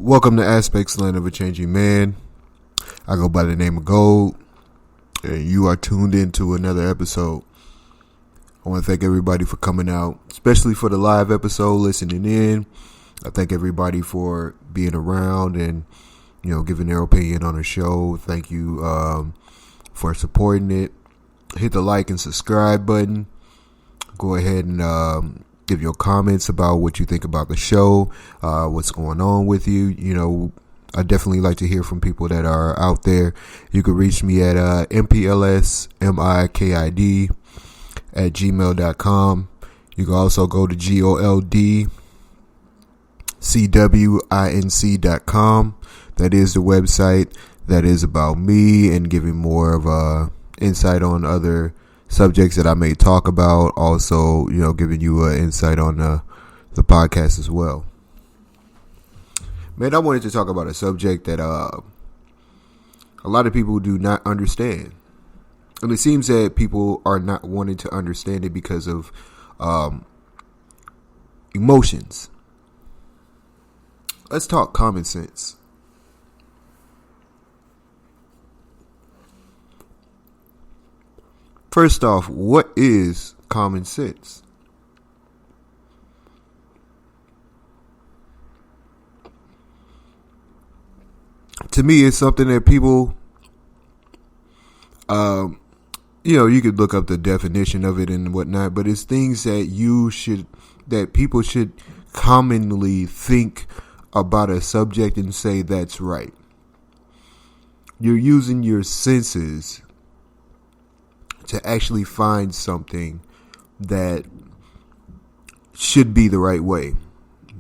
Welcome to Slant of a Changing Man. I go by the name of Gold, and you are tuned into another episode. I want to thank everybody for coming out, especially for the live episode, listening in. I thank everybody for being around and, giving their opinion on the show. Thank you for supporting it. Hit the like and subscribe button. Go ahead and give your comments about what you think about the show, what's going on with you. I definitely like to hear from people that are out there. You can reach me at mplsmikid@gmail.com. You can also go to goldcwinc.com. That is the website that is about me and giving more of a insight on other subjects that I may talk about. Also, giving you an insight on the podcast as well. Man, I wanted to talk about a subject that a lot of people do not understand. And it seems that people are not wanting to understand it because of emotions. Let's talk common sense. First off, what is common sense? To me, it's something that people, you could look up the definition of it and whatnot, but it's things that people should commonly think about a subject and say that's right. You're using your senses to actually find something that should be the right way.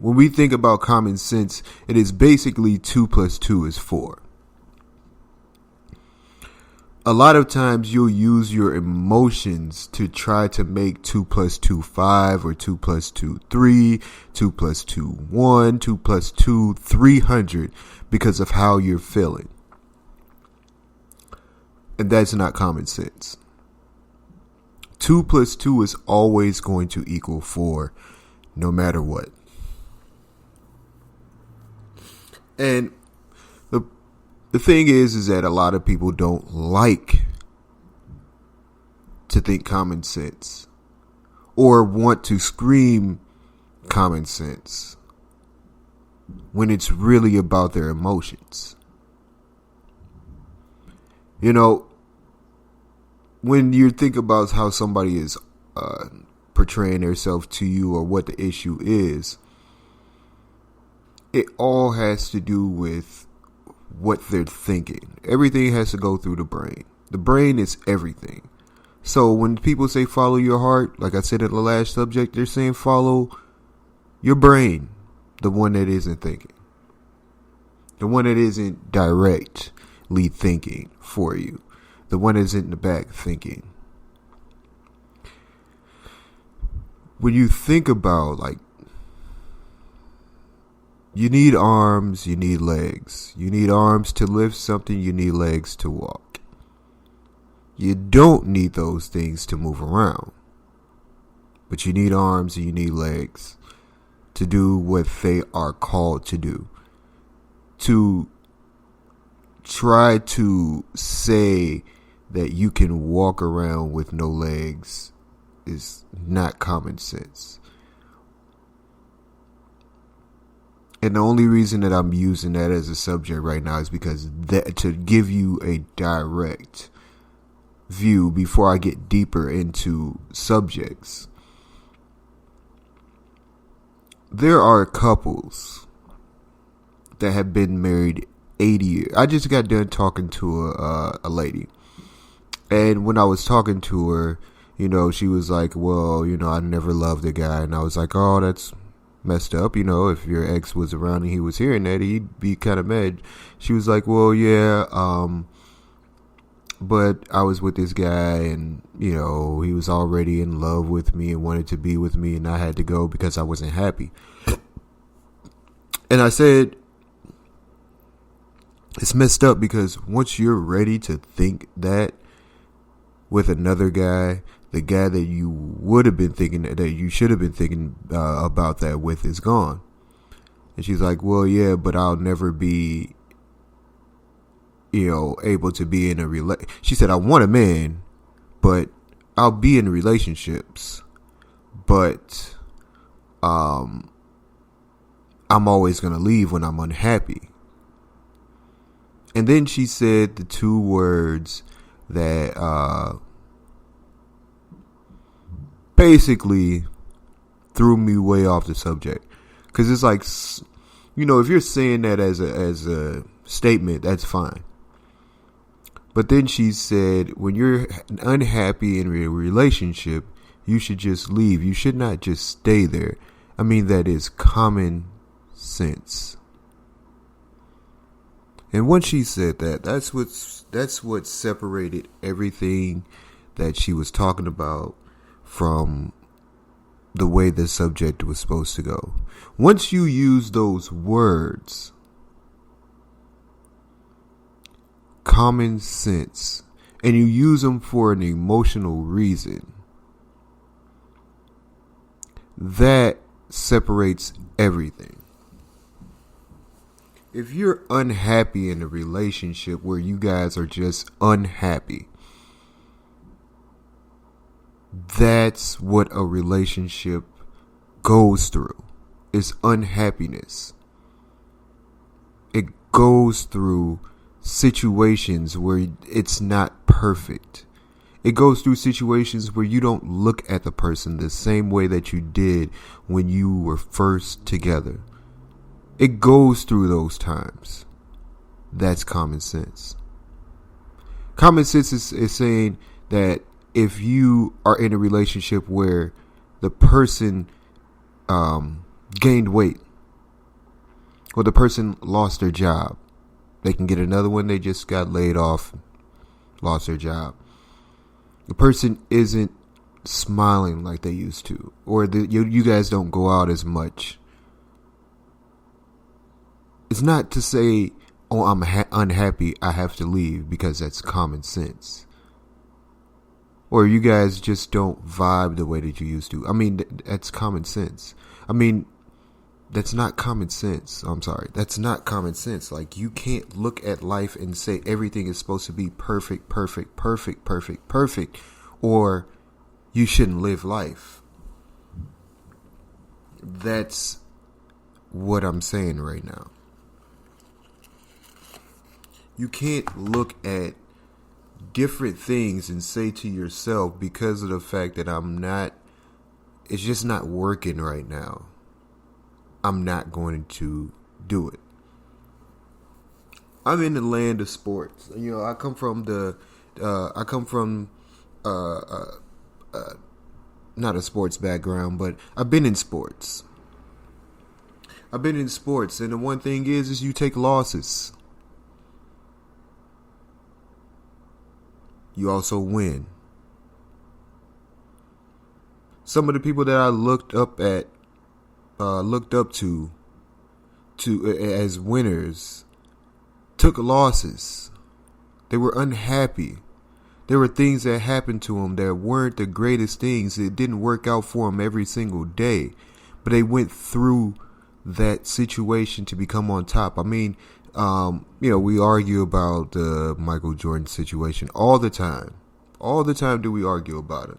When we think about common sense, it is basically 2 + 2 is 4. A lot of times you'll use your emotions to try to make 2 + 2 5 or 2 + 2 3, 2 + 2 1, 2 + 2 300 because of how you're feeling. And that's not common sense. 2 + 2 is always going to equal 4, no matter what. And the thing is that a lot of people don't like to think common sense or want to scream common sense when it's really about their emotions. When you think about how somebody is portraying themselves to you or what the issue is, it all has to do with what they're thinking. Everything has to go through the brain. The brain is everything. So when people say follow your heart, like I said in the last subject, they're saying follow your brain, the one that isn't thinking. The one that isn't directly thinking for you. The one that's in the back thinking. When you think about, you need arms, you need legs. You need arms to lift something, you need legs to walk. You don't need those things to move around. But you need arms and you need legs to do what they are called to do. To try to say that you can walk around with no legs is not common sense. And the only reason that I'm using that as a subject right now is because to give you a direct view before I get deeper into subjects. There are couples that have been married 80 years. I just got done talking to a lady. And when I was talking to her, she was like, well, I never loved a guy. And I was like, oh, that's messed up. If your ex was around and he was hearing that, he'd be kind of mad. She was like, well, yeah, but I was with this guy and, he was already in love with me and wanted to be with me and I had to go because I wasn't happy. And I said, it's messed up because once you're ready to think that with another guy, the guy that you would have been thinking that you should have been thinking about that with is gone. And she's like, well, yeah, but I'll never be, able to be in a She said, I want a man, but I'll be in relationships, but I'm always going to leave when I'm unhappy. And then she said the two words that basically threw me way off the subject. Because it's like, if you're saying that as a statement, that's fine. But then she said, when you're unhappy in a relationship, you should just leave. You should not just stay there. I mean, that is common sense. And once she said that, that's what separated everything that she was talking about from the way the subject was supposed to go. Once you use those words, common sense, and you use them for an emotional reason, that separates everything. If you're unhappy in a relationship where you guys are just unhappy, that's what a relationship goes through. It's unhappiness. It goes through situations where it's not perfect. It goes through situations where you don't look at the person the same way that you did when you were first together. It goes through those times. That's common sense. Common sense is saying that if you are in a relationship where the person gained weight, or the person lost their job, they can get another one. They just got laid off, lost their job. The person isn't smiling like they used to, or you guys don't go out as much. It's not to say, oh, I'm unhappy, I have to leave, because that's common sense. Or you guys just don't vibe the way that you used to. I mean, that's common sense. I mean, that's not common sense. I'm sorry. That's not common sense. Like, you can't look at life and say everything is supposed to be perfect, perfect, perfect, perfect, perfect, or you shouldn't live life. That's what I'm saying right now. You can't look at different things and say to yourself, because of the fact that it's just not working right now, I'm not going to do it. I'm in the land of sports. I come from not a sports background, but I've been in sports. And the one thing is you take losses. You also win. Some of the people that I looked up to as winners took losses. They were unhappy. There were things that happened to them that weren't the greatest things. It didn't work out for them every single day, but they went through that situation to become on top. I mean, we argue about the Michael Jordan situation all the time. All the time do we argue about it.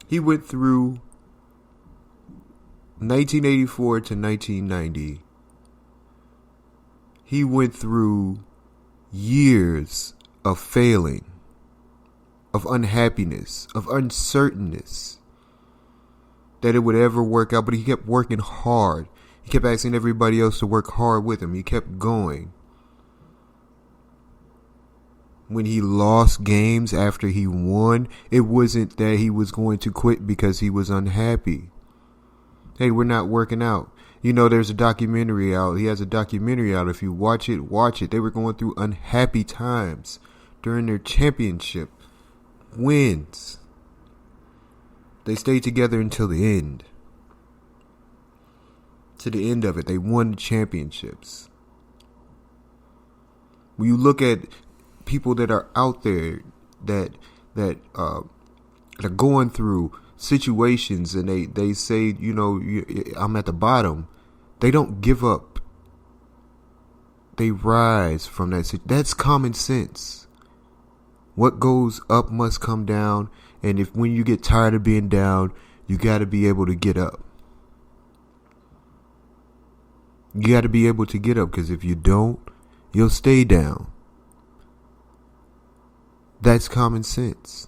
He went through 1984 to 1990. He went through years of failing, of unhappiness, of uncertainness that it would ever work out, but he kept working hard. He kept asking everybody else to work hard with him. He kept going. When he lost games after he won, it wasn't that he was going to quit because he was unhappy. Hey, we're not working out. There's a documentary out. He has a documentary out. If you watch it, watch it. They were going through unhappy times during their championship wins. They stayed together until the end. To the end of it, they won the championships. When you look at people that are out there that are going through situations and they say, I'm at the bottom, They don't give up. They rise from that. That's common sense. What goes up must come down. And if when you get tired of being down, you got to be able to get up. You got to be able to get up, because if you don't, you'll stay down. That's common sense.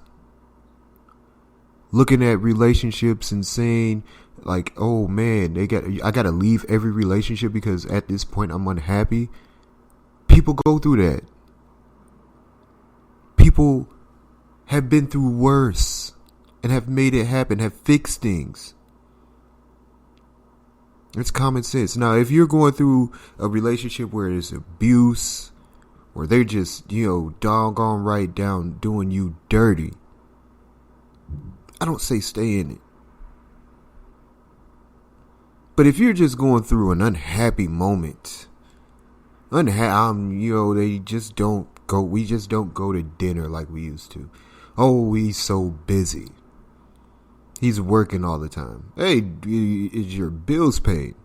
Looking at relationships and saying, like, oh man, I got to leave every relationship because at this point I'm unhappy. People go through that. People have been through worse and have made it happen, have fixed things. It's common sense. Now, if you're going through a relationship where there's abuse, or they're just, doggone right down doing you dirty, I don't say stay in it. But if you're just going through an unhappy moment, they just don't go. We just don't go to dinner like we used to. Oh, he's so busy. He's working all the time. Hey, is your bills paid?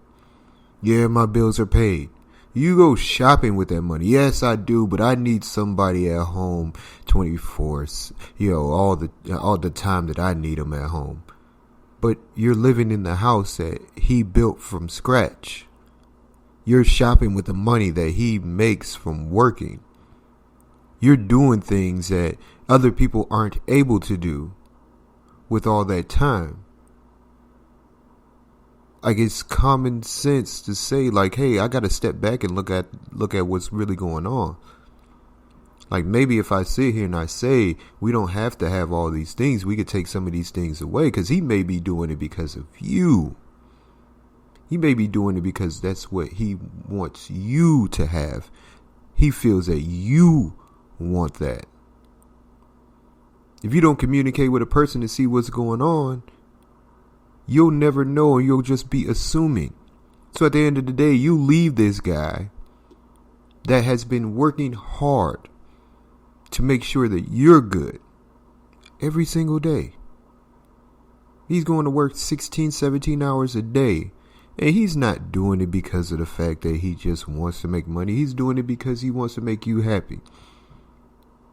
Yeah, my bills are paid. You go shopping with that money. Yes, I do, but I need somebody at home 24, all the time that I need them at home. But you're living in the house that he built from scratch. You're shopping with the money that he makes from working. You're doing things that other people aren't able to do with all that time. Like, it's common sense to say, like, hey, I got to step back and look at what's really going on. Like, maybe if I sit here and I say we don't have to have all these things, we could take some of these things away, because he may be doing it because of you. He may be doing it because that's what he wants you to have. He feels that you want that. If you don't communicate with a person to see what's going on, you'll never know, and you'll just be assuming. So at the end of the day, you leave this guy that has been working hard to make sure that you're good every single day. He's going to work 16, 17 hours a day. And he's not doing it because of the fact that he just wants to make money. He's doing it because he wants to make you happy.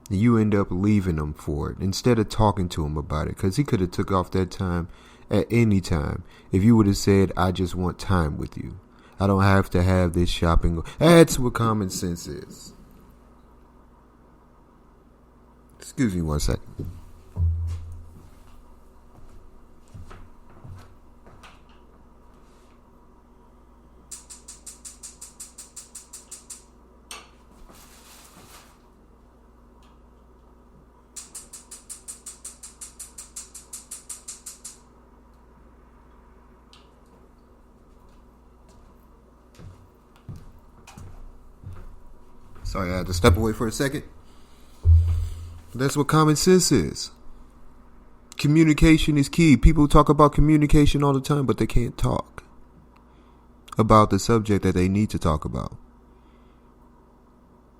And you end up leaving him for it instead of talking to him about it, because he could have took off that time at any time if you would have said, I just want time with you. I don't have to have this shopping. That's what common sense is. Excuse me one second. Sorry, I had to step away for a second. That's what common sense is. Communication is key. People talk about communication all the time, but they can't talk about the subject that they need to talk about.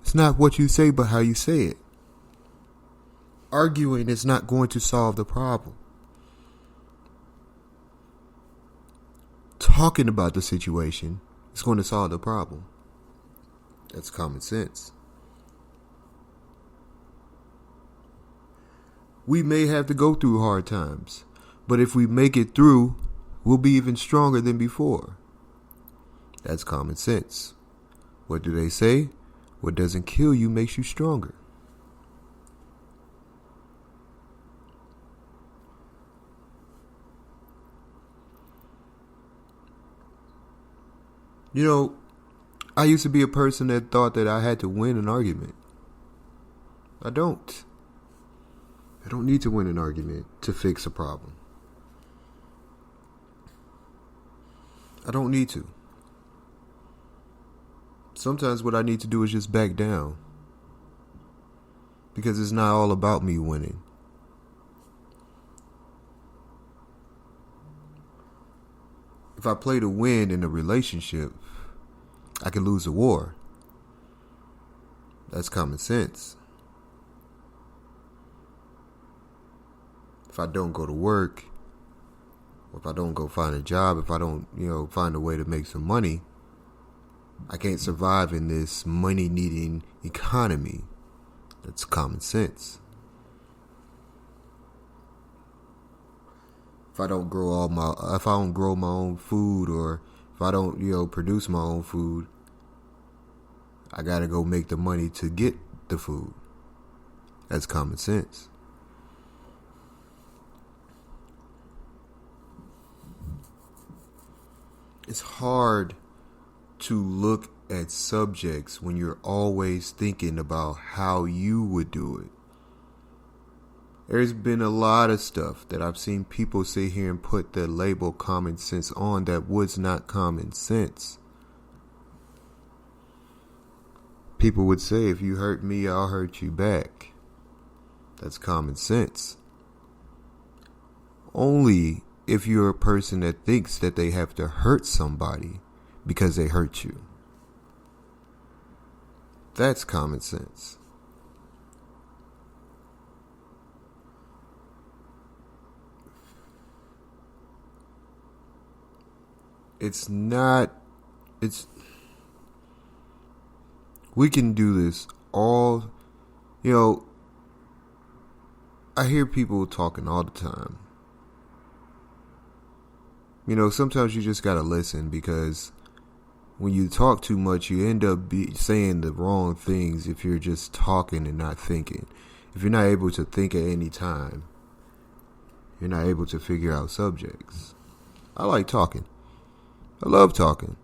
It's not what you say, but how you say it. Arguing is not going to solve the problem. Talking about the situation is going to solve the problem. That's common sense. We may have to go through hard times, but if we make it through, we'll be even stronger than before. That's common sense. What do they say? What doesn't kill you makes you stronger. I used to be a person that thought that I had to win an argument. I don't. I don't need to win an argument to fix a problem. I don't need to. Sometimes what I need to do is just back down. Because it's not all about me winning. If I play to win in a relationship, I can lose a war. That's common sense. If I don't go to work, or if I don't go find a job, if I don't, find a way to make some money, I can't survive in this money-needing economy. That's common sense. If I don't grow my own food, or if I don't, produce my own food, I gotta go make the money to get the food. That's common sense. It's hard to look at subjects when you're always thinking about how you would do it. There's been a lot of stuff that I've seen people sit here and put the label common sense on that was not common sense. People would say, if you hurt me, I'll hurt you back. That's common sense. Only if you're a person that thinks that they have to hurt somebody because they hurt you. That's common sense. We can do this all, I hear people talking all the time. Sometimes you just gotta listen, because when you talk too much, you end up saying the wrong things if you're just talking and not thinking. If you're not able to think at any time, you're not able to figure out subjects. I like talking. I love talking.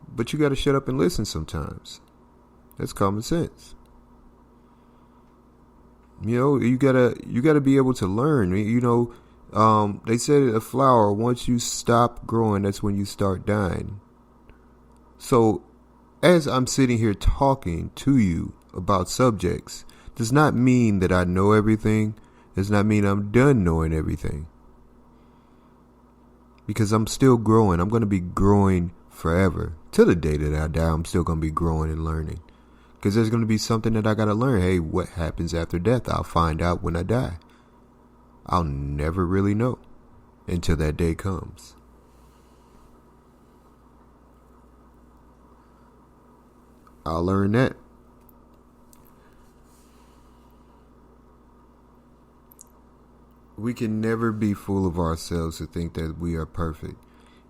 But you gotta shut up and listen sometimes. That's common sense. You gotta be able to learn. They said a flower, once you stop growing, that's when you start dying. So, as I'm sitting here talking to you about subjects, does not mean that I know everything. Does not mean I'm done knowing everything. Because I'm still growing. I'm going to be growing forever. Till the day that I die, I'm still going to be growing and learning. Because there's going to be something that I got to learn. Hey, what happens after death? I'll find out when I die. I'll never really know until that day comes. I'll learn that. We can never be full of ourselves to think that we are perfect.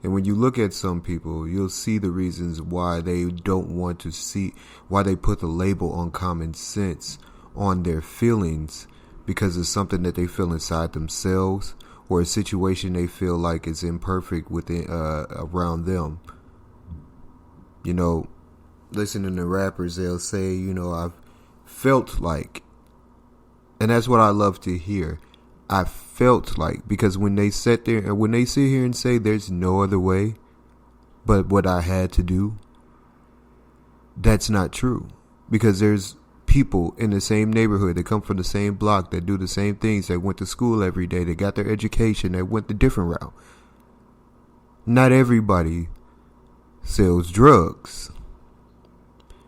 And when you look at some people, you'll see the reasons why they don't want to see, why they put the label on common sense on their feelings, because it's something that they feel inside themselves, or a situation they feel like is imperfect within around them. Listening to rappers, they'll say, I've felt like, and that's what I love to hear. I felt like, because when they sit there and when they sit here and say there's no other way but what I had to do, that's not true. Because there's people in the same neighborhood that come from the same block, that do the same things, that went to school every day, that got their education, that went the different route. Not everybody sells drugs.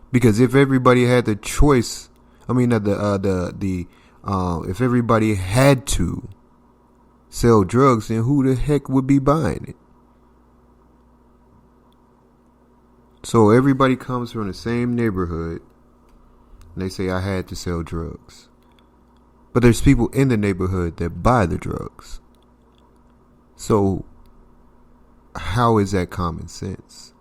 Because if everybody had the choice, if everybody had to sell drugs, then who the heck would be buying it? So everybody comes from the same neighborhood, and they say, I had to sell drugs. But there's people in the neighborhood that buy the drugs. So how is that common sense?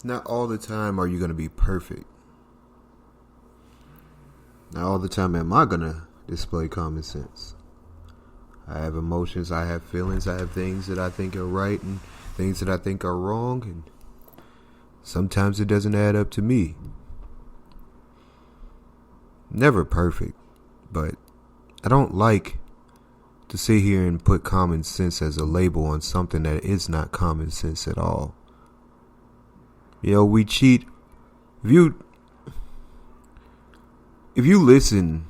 Not all the time are you going to be perfect. Not all the time am I going to display common sense. I have emotions, I have feelings, I have things that I think are right and things that I think are wrong, and sometimes it doesn't add up to me. Never perfect, but I don't like to sit here and put common sense as a label on something that is not common sense at all. We cheat. If you listen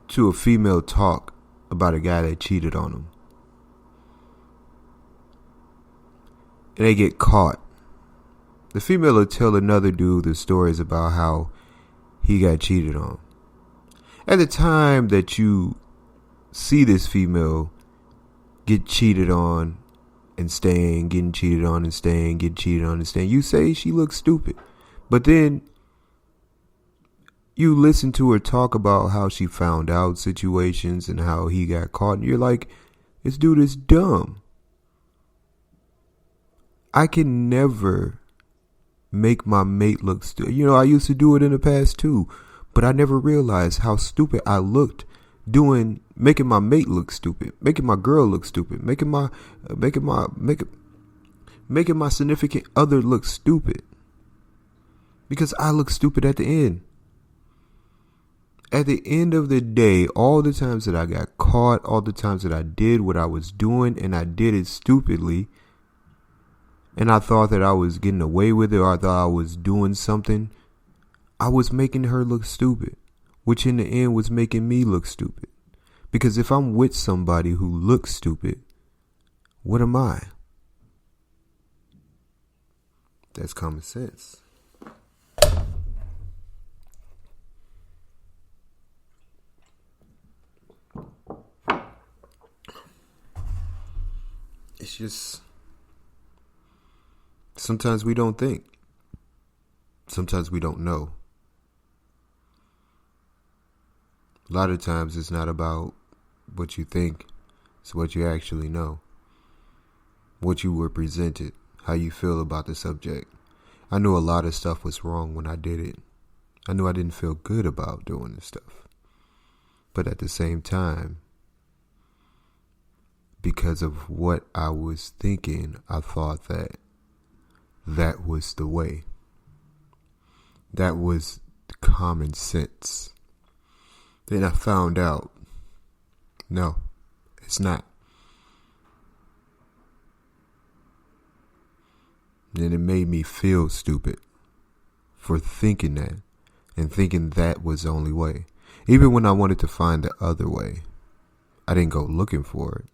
to a female talk about a guy that cheated on them, and they get caught, The female will tell another dude the stories about how he got cheated on. At the time that you see this female get cheated on and staying, getting cheated on and staying, getting cheated on and staying, you say she looks stupid. But then you listen to her talk about how she found out situations and how he got caught, and you're like, this dude is dumb. I can never make my mate look stupid. I used to do it in the past too, but I never realized how stupid I looked making my mate look stupid, making my girl look stupid, making my significant other look stupid, because I look stupid at the end. At the end of the day, all the times that I got caught, all the times that I did what I was doing and I did it stupidly, and I thought that I was getting away with it, or I thought I was doing something, I was making her look stupid, which in the end was making me look stupid. Because if I'm with somebody who looks stupid, what am I? That's common sense. It's just, sometimes we don't think. Sometimes we don't know. A lot of times it's not about what you think, it's what you actually know. What you were presented, how you feel about the subject. I knew a lot of stuff was wrong when I did it. I knew I didn't feel good about doing this stuff. But at the same time, because of what I was thinking, I thought that was the way. That was common sense. Then I found out, no, it's not. And it made me feel stupid for thinking that and thinking that was the only way. Even when I wanted to find the other way, I didn't go looking for it.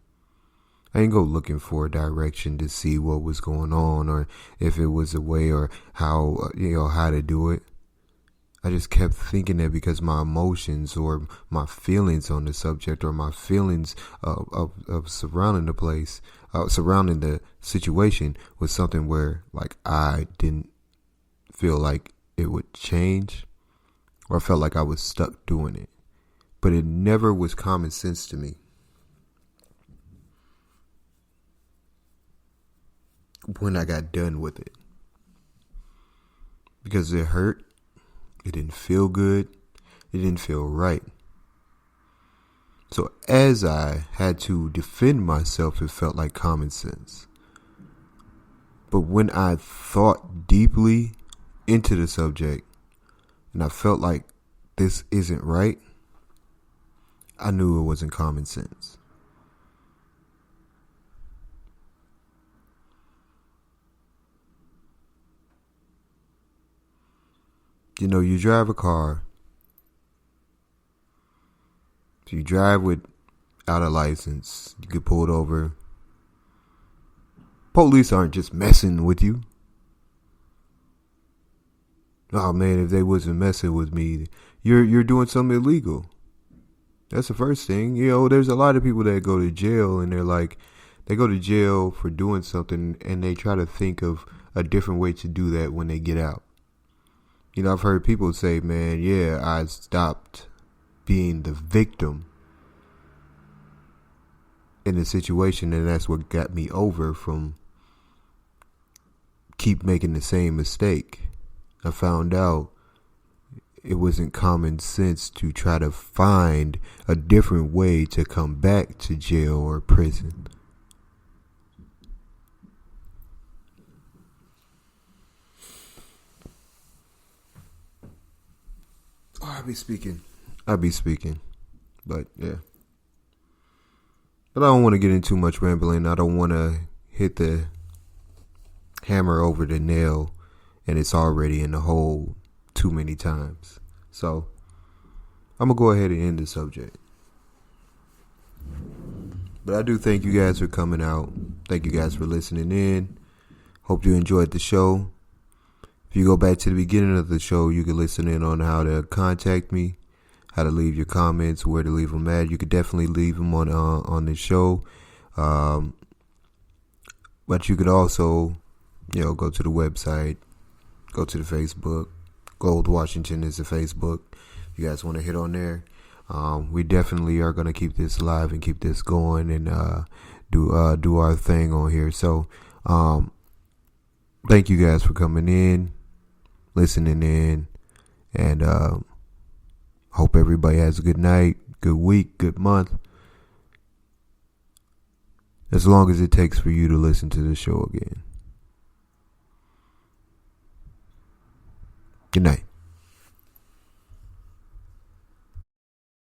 I didn't go looking for a direction to see what was going on, or if it was a way, or how to do it. I just kept thinking that because my emotions or my feelings on the subject, or my feelings of surrounding the place, surrounding the situation, was something where like I didn't feel like it would change, or I felt like I was stuck doing it. But it never was common sense to me. When I got done with it, because it hurt, it didn't feel good, it didn't feel right. So as I had to defend myself, it felt like common sense. But when I thought deeply into the subject, and I felt like this isn't right, I knew it wasn't common sense. You drive a car. If you drive without a license, you get pulled over. Police aren't just messing with you. Oh man, if they wasn't messing with me, you're doing something illegal. That's the first thing. There's a lot of people that go to jail, and they go to jail for doing something, and they try to think of a different way to do that when they get out. I've heard people say, man, yeah, I stopped being the victim in the situation, and that's what got me over from keep making the same mistake. I found out it wasn't common sense to try to find a different way to come back to jail or prison. I'll be speaking. But yeah. But I don't want to get into too much rambling. I don't want to hit the hammer over the nail and it's already in the hole too many times. So I'm going to go ahead and end the subject. But I do thank you guys for coming out. Thank you guys for listening in. Hope you enjoyed the show. If you go back to the beginning of the show, you can listen in on how to contact me, how to leave your comments, where to leave them at. You could definitely leave them on the show. But you could also, go to the website, go to the Facebook. Gold Washington is the Facebook. If you guys want to hit on there. We definitely are going to keep this live and keep this going and do our thing on here. So thank you guys for coming in, listening in, and hope everybody has a good night, good week, good month. As long as it takes for you to listen to the show again. Good night.